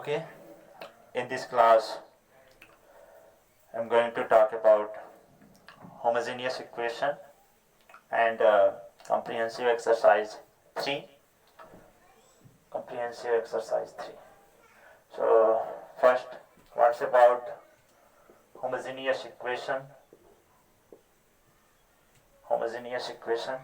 Okay, in this class I'm going to talk about homogeneous equation and comprehensive exercise 3. Comprehensive exercise 3. So first, what's about homogeneous equation? Homogeneous equation.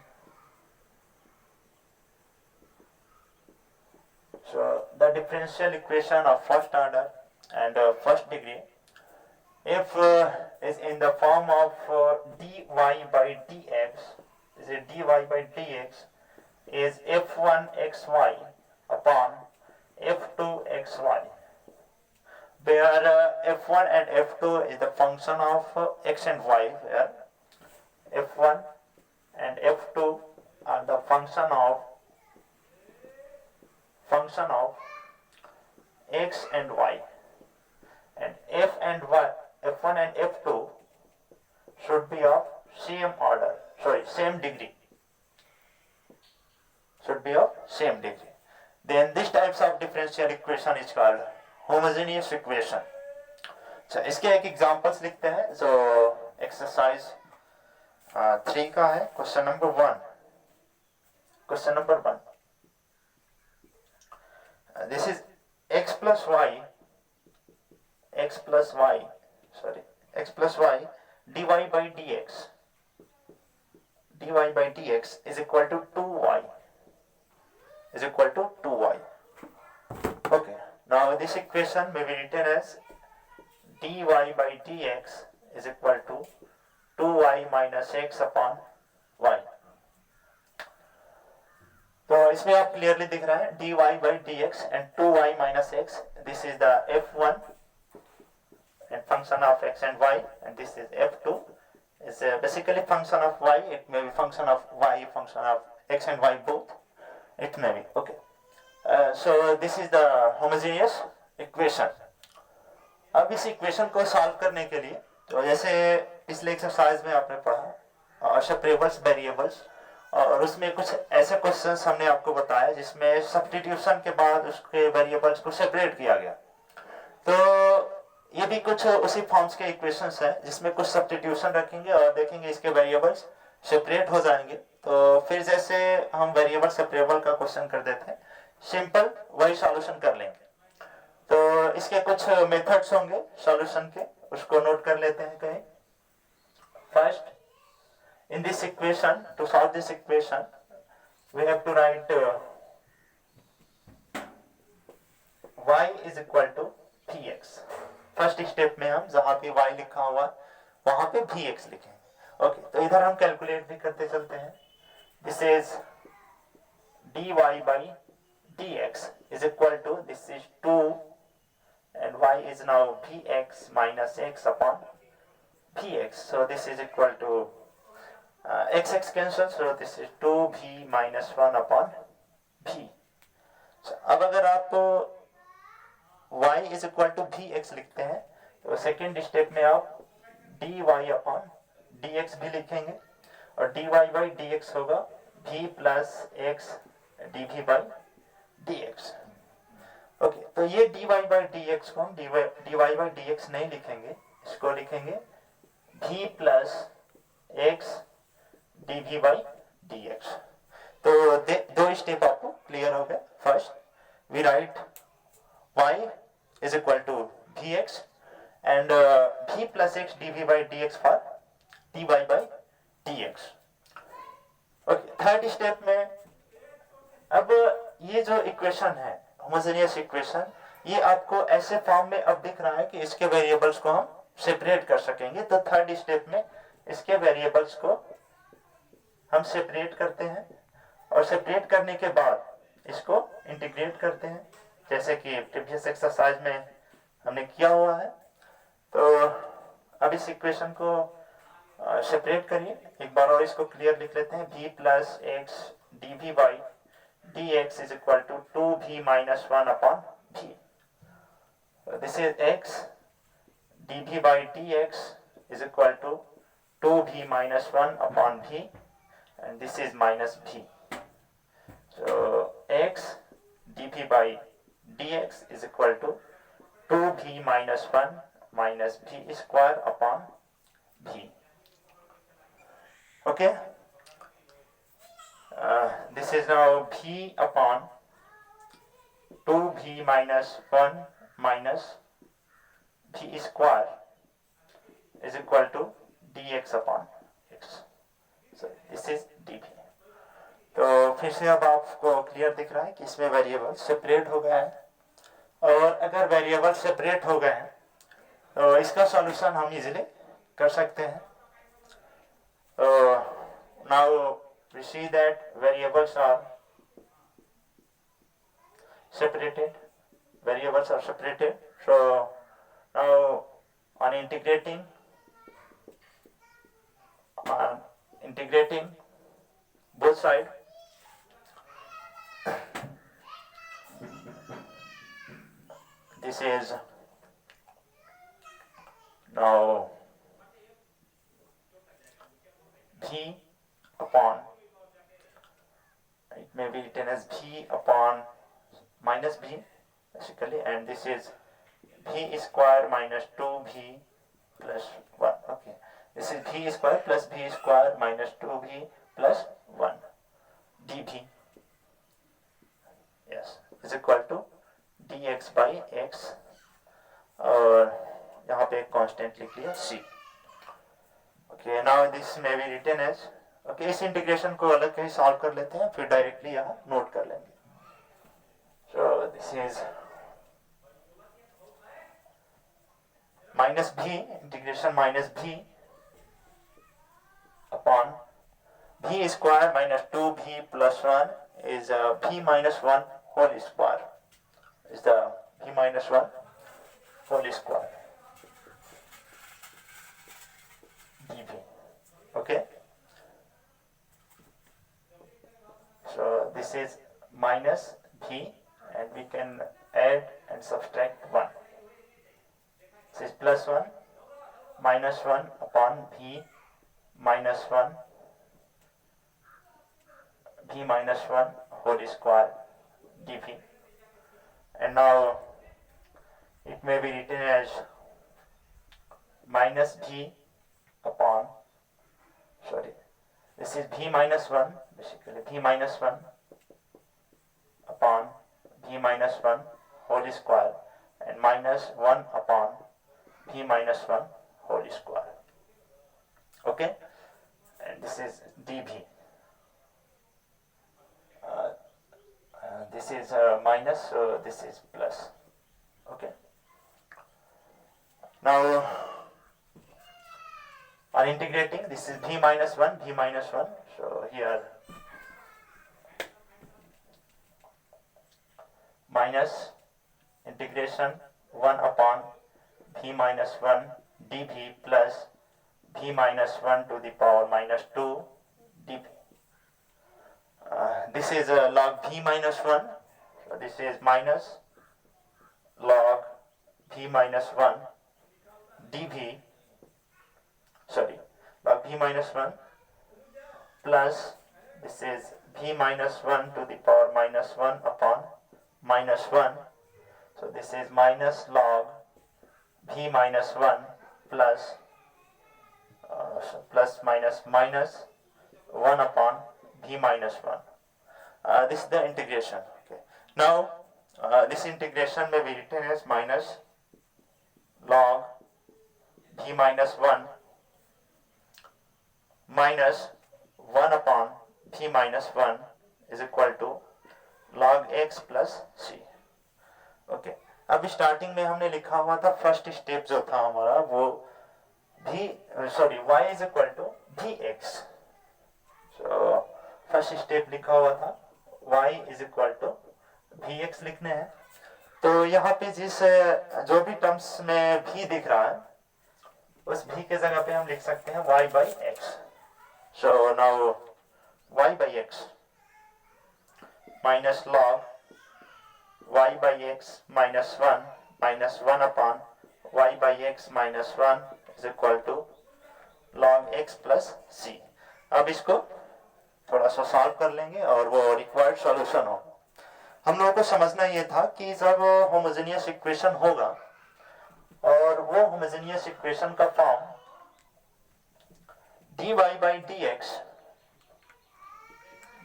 So the differential equation of first order and first degree, if is in the form of dy by dx, is a dy by dx is f1 xy upon f2 xy, where f1 and f2 is the function of x and y, where f1 and f2 are the function of x and y, and f1 and f2 should be of same degree. Then this types of differential equation is called homogeneous equation. So इसके एक examples लिखते हैं जो exercise 3 का है. Question number 1. This is x plus y dy by dx is equal to 2y. Okay, now this equation may be written as dy by dx is equal to 2y minus x upon y. तो इसमें आप clearly दिख रहा है dy by dx and 2y minus x. This is the f1 and function of x and y, and this is f2 is basically function of y. It may be function of y, function of x and y both. It may be okay. So this is the homogeneous equation. अब इस equation को solve करने के लिए, तो जैसे पिछले exercise में आपने पढ़ा सेपरेबल्स वेरिएबल्स, और उसमें कुछ ऐसे क्वेश्चंस हमने आपको बताया जिसमें सब्स्टिट्यूशन के बाद उसके वेरिएबल्स को सेपरेट किया गया. तो ये भी कुछ उसी फॉर्म्स के इक्वेशंस हैं जिसमें कुछ सब्स्टिट्यूशन रखेंगे और देखेंगे इसके वेरिएबल्स सेपरेट हो जाएंगे. तो फिर जैसे हम वेरिएबल सेपरेबल का क्वेश्चन कर देते हैं, सिंपल वही सॉल्यूशन कर लेंगे. तो इसके कुछ मेथड्स होंगे सॉल्यूशन के, उसको नोट कर लेते हैं कहीं. First, in this equation, to solve this equation, we have to write y is equal to vx. First step में हम जहां पे y लिखा हुआ वहां पे vx लिखेंगे. ओके, तो इधर हम कैलकुलेट भी करते चलते हैं. This is dy by dx is equal to, this is 2 and y is now vx minus x upon vx. So this is equal to x cancel, so this is 2v minus 1 upon v. So, अब अगर आप y is equal to vx लिखते हैं तो second step में आप dy upon dx भी लिखेंगे, और dy by dx होगा v plus x dv by dx. Okay, तो ये dy by dx को हम dy by dx नहीं लिखेंगे, इसको लिखेंगे v plus x dv by dx. तो दो स्टेप आपको क्लियर हो गया. First, we write y is equal to vx and v plus x dv by dx for dy by dx. Okay, third step में अब ये जो इक्वेशन है होमोजेनियस इक्वेशन, ये आपको ऐसे फॉर्म में अब दिख रहा है कि इसके वेरिएबल्स को हम सेपरेट कर सकेंगे. तो थर्ड स्टेप में इसके वेरिएबल्स को हम सेपरेट करते हैं, और सेपरेट करने के बाद इसको इंटीग्रेट करते हैं जैसे कि प्रीवियस एक्सरसाइज में हमने किया हुआ है. तो अब इस इक्वेशन को सेपरेट करिए एक बार और इसको क्लियर लिख लेते हैं. v plus x dv by dx is equal to 2v minus 1 upon v. This is x dv by dx is equal to 2v minus 1 upon v, and this is minus v. So x dv by dx is equal to 2v minus 1 minus v square upon v. Okay, this is now v upon 2v minus 1 minus v square is equal to dx upon x. So this is dv. तो फिर से अब आपको clear दिख रहा है कि इसमें वेरिएबल सेपरेट हो गया है, और अगर वेरिएबल सेपरेट हो गए हैं तो इसका सॉल्यूशन हम इजीली कर सकते हैं. Now we see that variables are separated. So now on integrating both sides, this is now v upon, it may be written as v upon minus b basically, and this is v square minus 2v plus 1. Okay, this is v square plus v square minus 2v plus 1 dv, yes, is equal to dx by x, और यहाँ पे एक constant लिख लिया c. Okay, now this may be written as, okay, इस integration को अलग कहीं सॉल्व कर लेते हैं, फिर डायरेक्टली यहाँ नोट कर लेंगे. So this is minus v, integration minus v upon v square minus 2v plus 1 is v minus 1 whole square, is the v minus 1 whole square dv. Okay, so this is minus v, and we can add and subtract 1. This is plus 1 minus 1 upon v minus 1 whole square dv, and now it may be written as minus v upon, sorry, this is v minus 1, basically v minus 1 upon v minus 1 whole square, and minus 1 upon v minus 1 whole square. Okay, and this is dv. This is minus, so this is plus. Okay, now on integrating, this is v minus 1, so here minus integration 1 upon v minus 1 dv plus v minus 1 to the power minus 2 dv. This is log v minus 1, so this is minus log v minus 1 dv, sorry, log v minus 1 plus this is v minus 1 to the power minus 1 upon minus 1, so this is minus log v minus 1 plus plus minus minus 1 upon v minus 1. This is the integration. Okay, now this integration may be written as minus log v minus 1 minus 1 upon v minus 1 is equal to log x plus c. Okay, अब starting में हमने लिखा हुआ था, first step जो था हमारा वो y is equal to v x. So first step लिखा हुआ था y is equal to v x लिखने हैं. तो यहाँ पे जिस जो भी टर्म्स में v दिख रहा है उस v के जगह पे हम लिख सकते हैं y by x. So now y by x minus log y by x minus 1 upon y by x minus 1 is equal to log x plus c. अब इसको थोड़ा सा सॉल्व कर लेंगे और वो रिक्वायर्ड सॉल्यूशन हो. हम लोगों को समझना ये था कि जब होमोजेनियस इक्वेशन होगा और वो होमोजेनियस इक्वेशन का form dy by dx,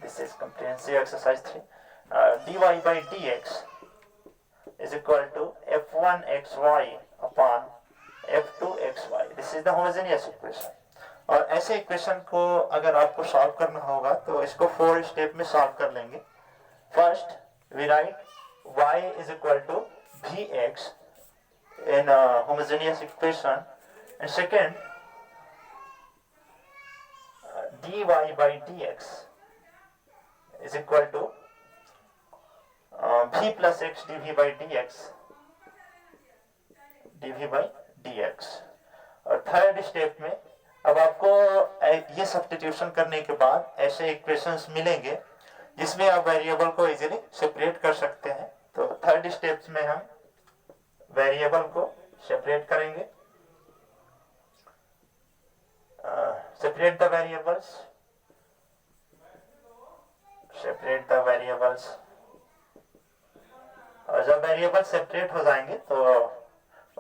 this is comprehensive exercise 3, dy by dx is equal to f1xy upon f2xy. This is the homogeneous equation. और ऐसे इक्वेशन को अगर आपको सॉल्व करना होगा तो इसको 4 स्टेप में सॉल्व कर लेंगे. First we write y is equal to vx in a homogeneous equation, and second dy by dx is equal to v plus x dv by dx by dx. और third step में अब आपको ये substitution करने के बाद ऐसे equations मिलेंगे जिसमें आप वेरिएबल को इजीली सेपरेट कर सकते हैं. तो थर्ड स्टेप्स में हम वेरिएबल को सेपरेट करेंगे. Separate the variables. और जब वेरिएबल सेपरेट हो जाएंगे तो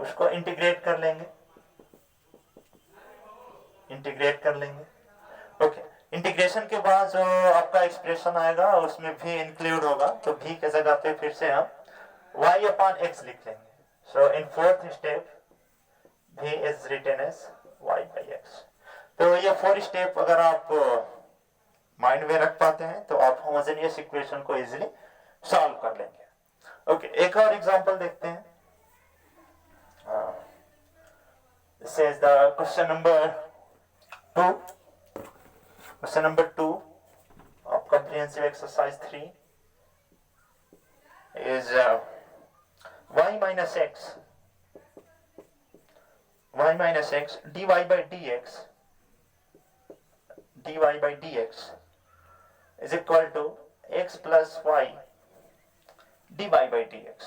उसको इंटीग्रेट कर लेंगे. ओके. इंटीग्रेशन के बाद जो आपका एक्सप्रेशन आएगा उसमें भी इंक्लूड होगा, तो भी के जगह पे फिर से हम y अपॉन x लिख लेंगे. So in fourth step v is written as y by x. तो ये 4 स्टेप अगर आप माइंड में रख पाते हैं तो आप होमोजेनियस इक्वेशन को इजीली सॉल्व कर लेंगे. ओके, एक और एग्जांपल देखते हैं. This is the question number 2. Question number 2 of comprehensive exercise 3 is y minus x dy by dx is equal to x plus y dy by dx.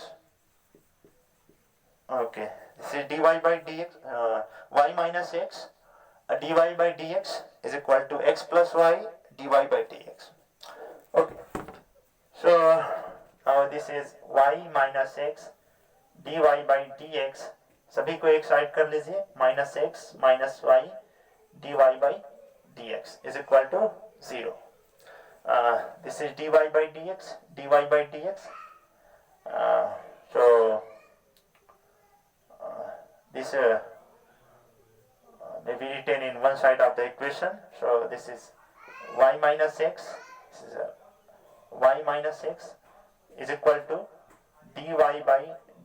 Okay, this is dy by dx, y minus x dy by dx is equal to x plus y dy by dx. Okay, so now this is y minus x dy by dx. सभी को एक side कर लीजिए. Minus x minus y dy by dx is equal to 0. This is dy by dx. So this may be written in one side of the equation. So this is y minus x. This is y minus x is equal to dy by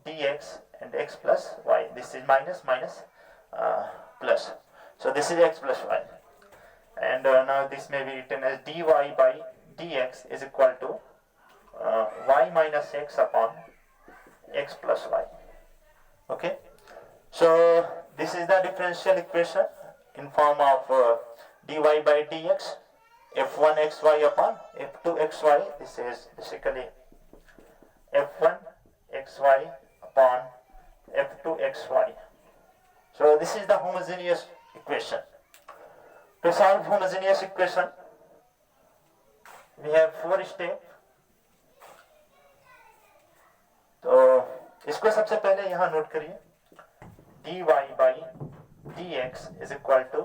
dx and x plus y. This is minus plus. So this is x plus y. And now this may be written as dy by dx is equal to y minus x upon x plus y. Okay. So this is the differential equation in form of dy by dx f1xy upon f2xy. This is basically f1xy upon f2xy. So this is the homogeneous equation. To solve homogeneous equation we have 4 steps. तो इसको सबसे पहले यहाँ note करिए. dy by dx is equal to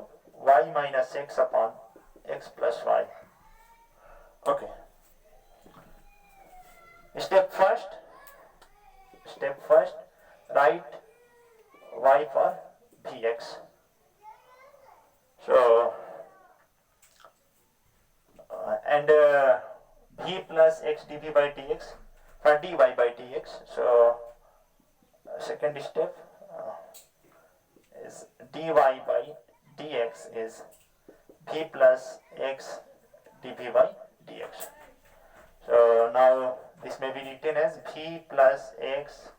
y minus x upon x plus y. Okay. Step first, write y for vx. So and v plus x dv by dx for dy by dx. So second step is dy by dx is v plus x dv by dx. So now this may be written as v plus x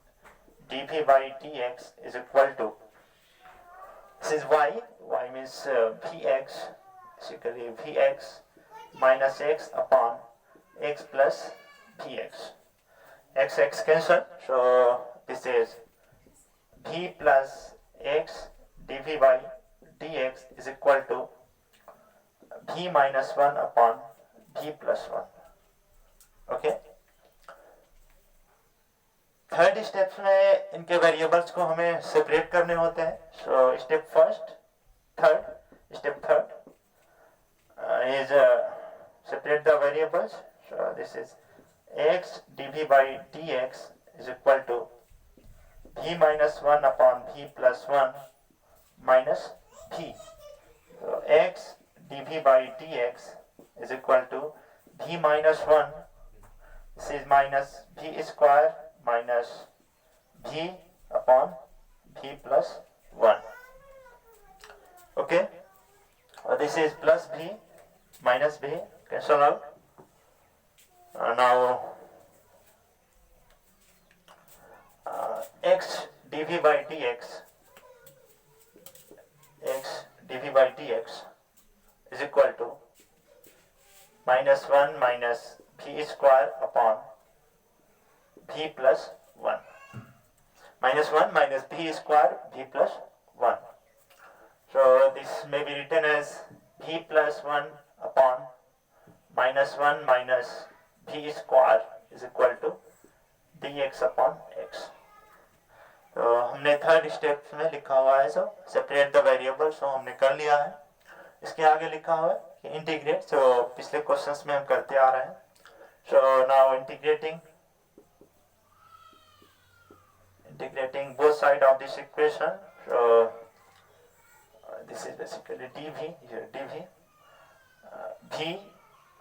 dv by dx is equal to, this is y means vx, basically vx minus x upon x plus vx. X cancel, so this is v plus x dv by dx is equal to v minus 1 upon v plus 1. Okay. Third step में इनके variables को हमें separate करने होते हैं. So step third is separate the variables. So this is x dv by dx is equal to v minus 1 upon v plus 1 minus v. So x dv by dx is equal to v minus 1. This is minus v square minus v upon v plus 1. Okay. This is plus v minus v, cancel out. Now x dv by dx is equal to minus 1 minus v square upon v plus 1. Minus 1 minus v square v plus 1. So this may be written as v plus 1 upon minus 1 minus v square is equal to dx upon x. तो हमने third step में लिखा हुआ है. सो separate the variables हमने कर लिया है. इसके आगे लिखा हुआ है कि इंटीग्रेट. सो पिछले क्वेश्चंस में हम करते आ रहे हैं. So now integrating both side of this equation. So this is basically dv, here dv, v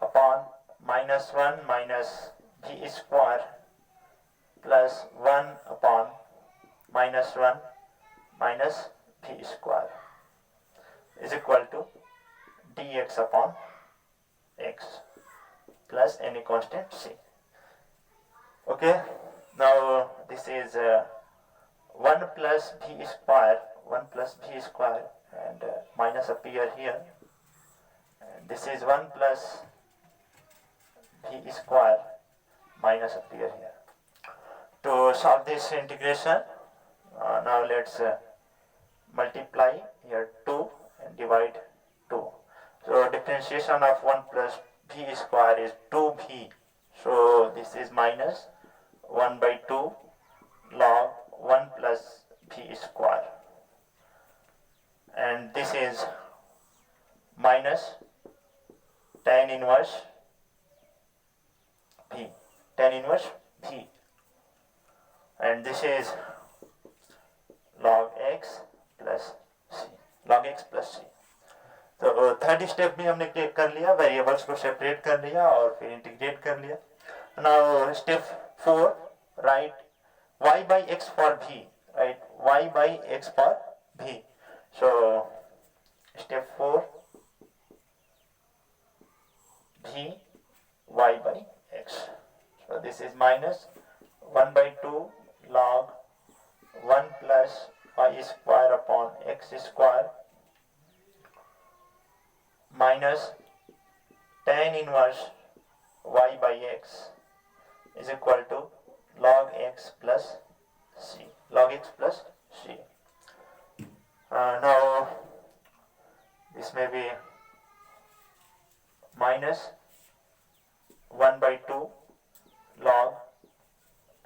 upon minus 1 minus v square plus 1 upon minus 1 minus v square is equal to dx upon x plus any constant c. Okay, now this is 1 plus v square and minus appear here, and this is 1 plus v square minus appear here. To solve this integration, now let's multiply here 2 and divide 2. So differentiation of 1 plus v square is 2v. So this is minus 1 by 2 log 1 plus v square, and this is minus tan inverse v, and this is log x plus c. तो third step में हमने कर लिया, variables को separate कर लिया और फिर इंटीग्रेट कर लिया. Now step 4, right y by x for v, right, y by x for v. So step 4, v y by x. So this is minus 1 by 2 log 1 plus y square upon x square minus tan inverse y by x is equal to log x plus c. Now this may be minus 1 by 2 log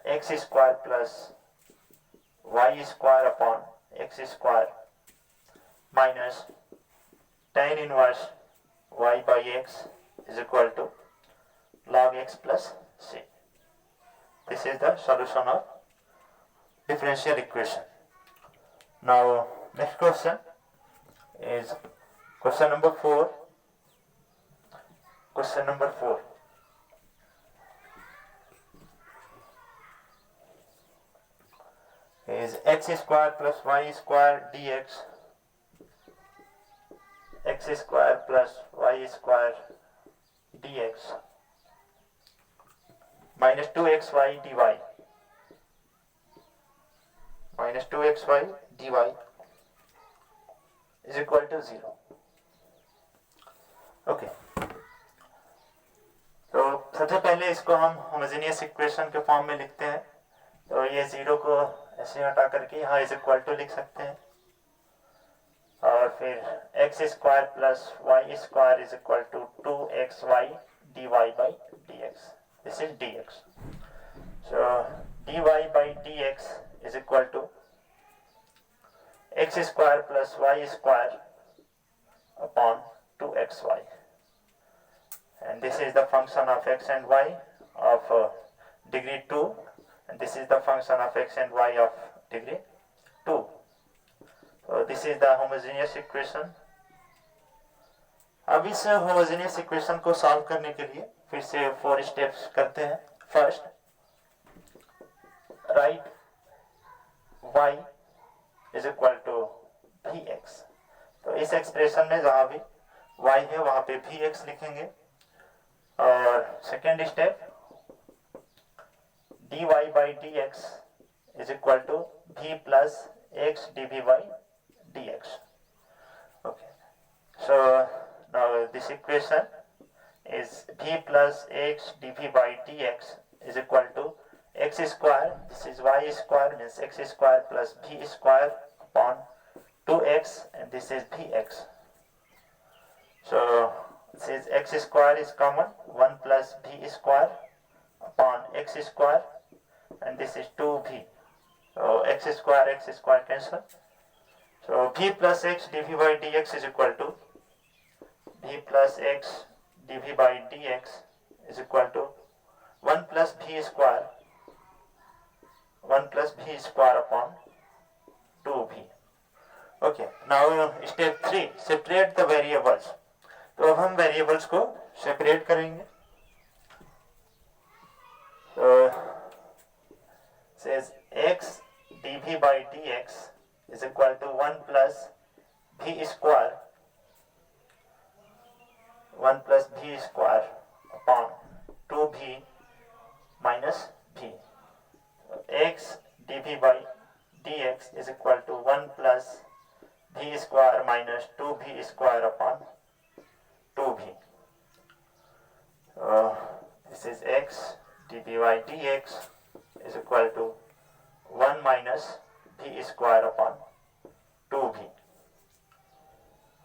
x square plus y square upon x square minus tan inverse y by x is equal to log x plus c. This is the solution of differential equation. Now next question is question number 4. Is x square plus y square dx, x square plus y square dx minus 2xy dy is equal to 0. Okay. तो सबसे पहले इसको हम homogeneous equation के form में लिखते हैं. तो ये 0 को ऐसे हटा करके यहाँ इज इक्वल टू लिख सकते हैं, और फिर x square plus y square is equal to 2xy dy by dx. This is dx. So dy by dx is equal to x square plus y square upon 2xy, and this is the function of x and y of degree 2, and this is the function of x and y of degree 2. So this is the homogeneous equation. अब इस homogeneous equation को solve करने के लिए फिर से 4 steps करते हैं. First, write y is equal to vx. तो इस एक्सप्रेशन में जहां भी y है वहां पे vx लिखेंगे. और second step, dy by dx is equal to v plus x dv by dx. Okay, so now this equation is v plus x dv by dx is equal to x square, this is y square, means x square plus v square upon 2x, and this is vx. So since x square is common, 1 plus v square upon x square, and this is 2v. So x square cancel. So v plus x dv by dx is equal to v plus x dv by dx is equal to 1 plus v square upon 2v. Okay, now step 3, separate the variables. तो अब हम variables को separate करेंगे. So says x dv by dx is equal to 1 plus v square upon 2v minus v. So x dv by dx is equal to 1 plus v square minus 2v square upon 2v. This is x dv by dx is equal to 1 minus v square upon 2v.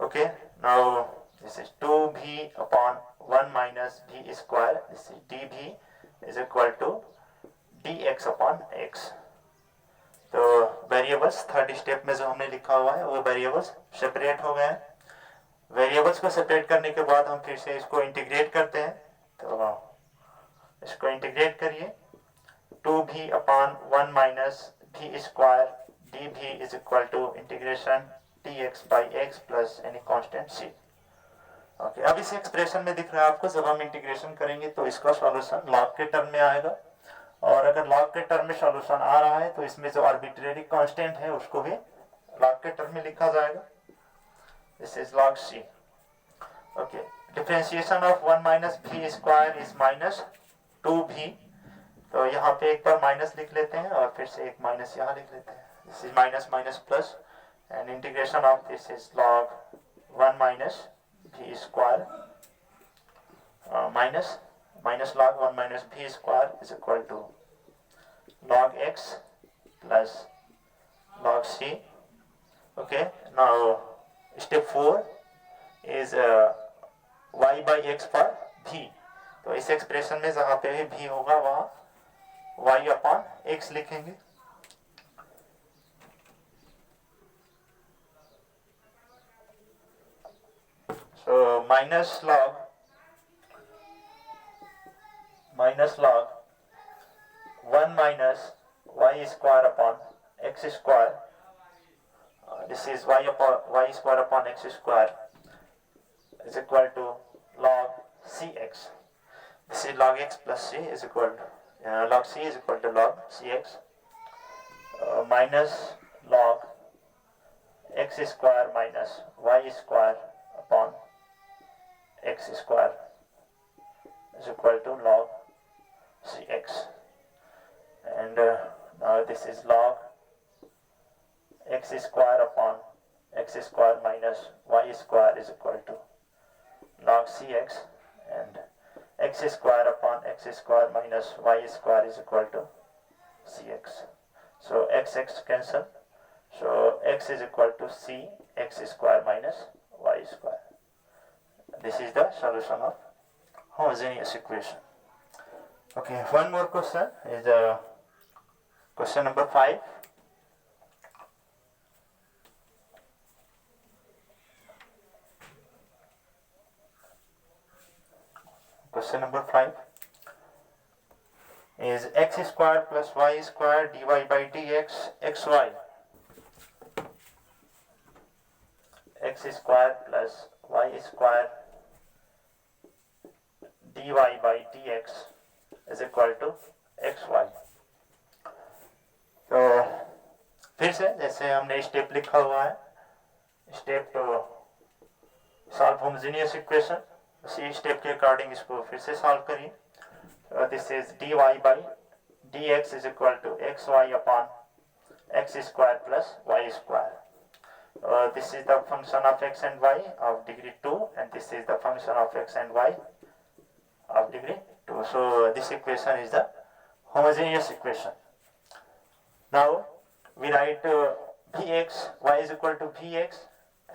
Okay, now this is 2v upon 1 minus v square, this is dv is equal to dx upon x. तो variables third step में जो हमने लिखा हुआ है वो variables separate हो गए हैं. वेरिएबल्स को सेपरेट करने के बाद हम फिर से इसको इंटीग्रेट करते हैं. तो इसको इंटीग्रेट करिए. 2v upon 1 minus v square dv is equal to integration dx by x plus any constant c. Okay, अब इस एक्सप्रेशन में दिख रहा है आपको, जब हम इंटीग्रेशन करेंगे तो इसका सॉल्यूशन लॉग के टर्म में आएगा. और अगर लॉग के टर्म में सॉल्यूशन आ रहा है तो इसमें जो आर्बिट्रेरी कांस्टेंट है उसको भी लॉग के टर्म में लिखा जाएगा. This is log c. Okay, differentiation of 1 minus v square is minus 2v. तो यहाँ पे एक बार माइनस लिख लेते हैं और फिर से एक माइनस यहाँ लिख लेते हैं. This is minus minus plus, and integration of this is log 1 minus v square minus log 1 minus v square is equal to log x plus log c. Okay, now step 4 is y by x for v. तो इस expression में जहाँ पे भी v होगा वहाँ y upon x लिखेंगे. So minus log 1 minus y square upon x square. This is y square upon x square is equal to log cx. This is log x plus c is equal to log c is equal to log cx minus log x square minus y square upon x square is equal to log cx. And now this is log x square upon x square minus y square is equal to log cx, and x square upon x square minus y square is equal to cx. So x cancel. So x is equal to c x square minus y square. This is the solution of homogeneous equation. Okay, one more question is question number 5, question number 5 is x square plus y square dy by dx xy. X square plus y square dy by dx is equal to xy. तो फिर से जैसे हमने step लिखा हुआ है, step solve homogeneous equation, उसी step के अकॉर्डिंग इसको फिर से सॉल्व करिए. This is dy by dx is equal to xy upon x square plus y square. This is the function of x and y of degree 2, and this is the function of x and y of degree 2. So this equation is the homogeneous equation. Now we write vx, y is equal to vx,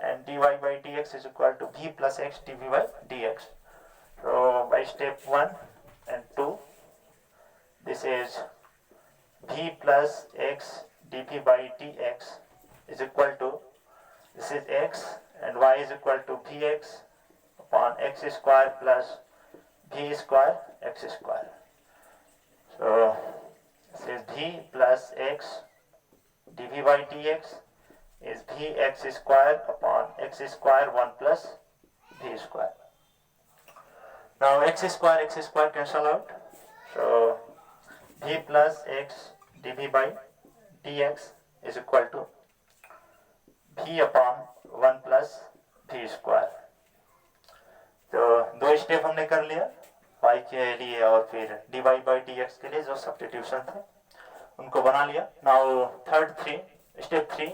and dy by dx is equal to v plus x dv by dx. So by step 1 and 2, this is v plus x dv by dx is equal to, this is x, and y is equal to vx upon x square plus v square x square. So this is v plus x dv by dx is vx square upon x square 1 plus v square. Now x square cancel out. So v plus x dv by dx is equal to v upon 1 plus v square. तो दो step हमने कर लिया y के लिए और फिर dy by dx के लिए जो सब्स्टिट्यूशन थे उनको बना लिया. Now step 3